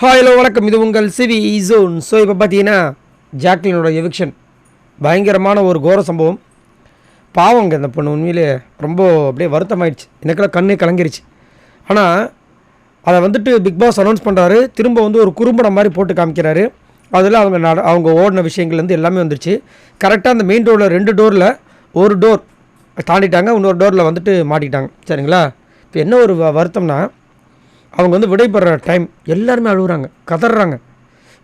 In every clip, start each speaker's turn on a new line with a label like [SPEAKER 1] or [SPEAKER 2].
[SPEAKER 1] Hello வணக்கம். இது உங்கள் சிவி ஜோன். ஸோ இப்போ பார்த்தீங்கன்னா ஜாக்லினோட எவிக்ஷன் பயங்கரமான ஒரு கோர சம்பவம். பாவங்க இந்த பொண்ணு உண்மையிலே ரொம்ப அப்படியே வருத்தமாயிடுச்சு. எனக்கெல்லாம் கண்ணே கலங்கிருச்சு. ஆனால் அதை வந்துட்டு பிக் பாஸ் அனௌன்ஸ் பண்ணுறாரு. திரும்ப ஒரு குறும்படம் மாதிரி போட்டு காமிக்கிறாரு. அதில் அவங்க ஓடின விஷயங்கள்லேருந்து எல்லாமே வந்துருச்சு. கரெக்டாக அந்த மெயின் ரோடில் 2 டோரில் ஒரு டோர் தாண்டிட்டாங்க, இன்னொரு டோரில் மாட்டிக்கிட்டாங்க. சரிங்களா? இப்போ என்ன ஒரு வருத்தம்னா, அவங்க விடைபெற டைம் எல்லாருமே அழுகுறாங்க, கதறாங்க.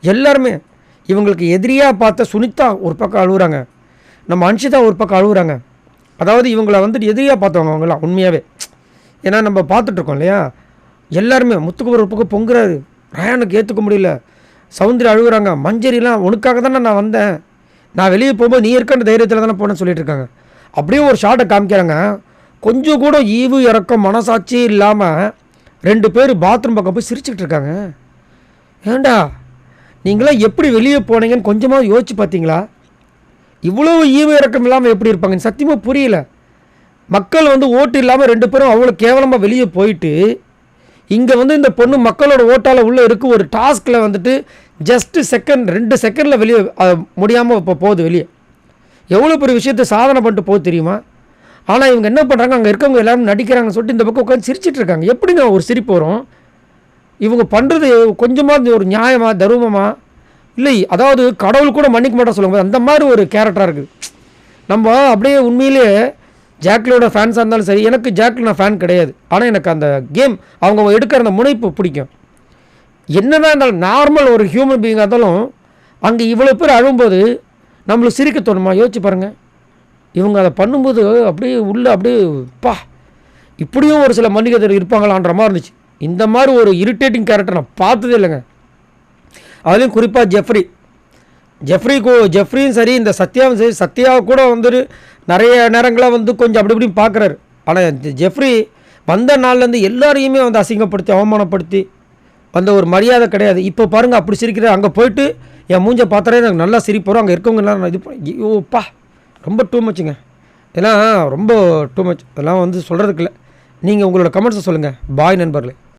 [SPEAKER 1] எல்லாருமே இவங்களுக்கு எதிரியாக பார்த்த சுனிதா ஒரு பக்கம் அழுகுறாங்க, நம்ம அன்ஷிதா ஒரு பக்கம் அழுகுறாங்க. அதாவது இவங்களை எதிரியாக பார்த்தவங்க அவங்களாம் உண்மையாகவே. ஏன்னா நம்ம பார்த்துட்ருக்கோம் இல்லையா, எல்லாருமே முத்துக்கு ஒரு பக்கம் பொங்குறாரு, ரயானுக்கு ஏற்றுக்க முடியல, சௌந்தர்யா அழுகுறாங்க, மஞ்சரிலாம் உனக்காக தானே நான் வந்தேன், நான் வெளியே போகும்போது நீ இருக்கின்ற தைரியத்தில் தானே போனேன்னு சொல்லிட்டு இருக்காங்க. அப்படியே ஒரு ஷார்ட்டை காமிக்கிறாங்க. கொஞ்சம் கூட ஈவு இறக்கம் மனசாட்சி இல்லாமல் 2 பேர் பாத்ரூம் பக்கம் போய் சிரிச்சுக்கிட்டு இருக்காங்க. ஏண்டா நீங்களாம் எப்படி வெளியே போனீங்கன்னு கொஞ்சமாக யோசிச்சு பார்த்தீங்களா? இவ்வளோ ஈவு இறக்கம் இல்லாமல் எப்படி இருப்பாங்க? சத்தியமாக புரியல. மக்கள் ஓட்டு இல்லாமல் 2 பேரும் அவ்வளோ கேவலமாக வெளியே போயிட்டு, இங்கே இந்த பொண்ணு மக்களோட ஓட்டால் உள்ளே இருக்குது. ஒரு டாஸ்கில் ஜஸ்ட்டு 2 செகண்டில் வெளியே முடியாமல் இப்போ போகுது வெளியே. எவ்வளோ பெரிய விஷயத்தை சாதனை பண்ணிட்டு போகுது தெரியுமா? ஆனால் இவங்க என்ன பண்ணுறாங்க, அங்கே இருக்கவங்க எல்லோரும் நடிக்கிறாங்கன்னு சொல்லிட்டு இந்த பக்கம் உட்காந்து சிரிச்சிட்டு இருக்காங்க. எப்படிங்க ஒரு சிரிப்பு வரும்? இவங்க பண்ணுறது கொஞ்சமாக ஒரு நியாயமா, தர்மமா? இல்லை, அதாவது கடவுள் கூட மன்னிக்க மாட்டா சொல்லுவாங்க, அந்த மாதிரி ஒரு கேரக்டராக இருக்குது. நம்ம அப்படியே உண்மையிலேயே ஜாக்லியோட ஃபேன்ஸாக இருந்தாலும் சரி, எனக்கு ஜாக்லி நான் ஃபேன் கிடையாது. ஆனால் எனக்கு அந்த கேம் அவங்க எடுக்கிற அந்த முனைப்பு பிடிக்கும். என்னதான் இருந்தாலும் நார்மல் ஒரு ஹியூமன் பீயிங்காக இருந்தாலும் அங்கே இவ்வளோ பேர் அழும்போது நம்மளுக்கு சிரிக்க தோணுமா? யோசிச்சு பாருங்கள். இவங்க அதை பண்ணும்போது அப்படியே உள்ளே அப்படியே இப்படியும் ஒரு சில மனிதர்கள் இருப்பாங்களான்ற மாதிரி இருந்துச்சு. இந்த மாதிரி ஒரு இரிட்டேட்டிங் கேரக்டர் நான் பார்த்ததே இல்லைங்க. அதுலேயும் குறிப்பாக ஜெஃப்ரியும் சரி, இந்த சத்யாவும் சரி. சத்யாவை கூட நிறைய நேரங்களாக கொஞ்சம் அப்படி இப்படின்னு பார்க்குறாரு. ஆனால் ஜெஃப்ரி வந்த நாள்லேருந்து எல்லாரையுமே அசிங்கப்படுத்தி அவமானப்படுத்தி ஒரு மரியாதை கிடையாது. இப்போ பாருங்கள் அப்படி சிரிக்கிறார். அங்கே போயிட்டு என் மூஞ்சை பார்த்தாலே எனக்கு நல்லா சிரிப்பு வரும். அங்கே இருக்கவங்க எல்லாம் இது ஐயோப்பா ரொம்ப டூ மச்சுங்க. இதெல்லாம் ரொம்ப டூ மச். அதெல்லாம் சொல்கிறதுக்கு இல்லை. நீங்கள் உங்களோட கமெண்ட்ஸை சொல்லுங்கள். பாய் நண்பர்களே.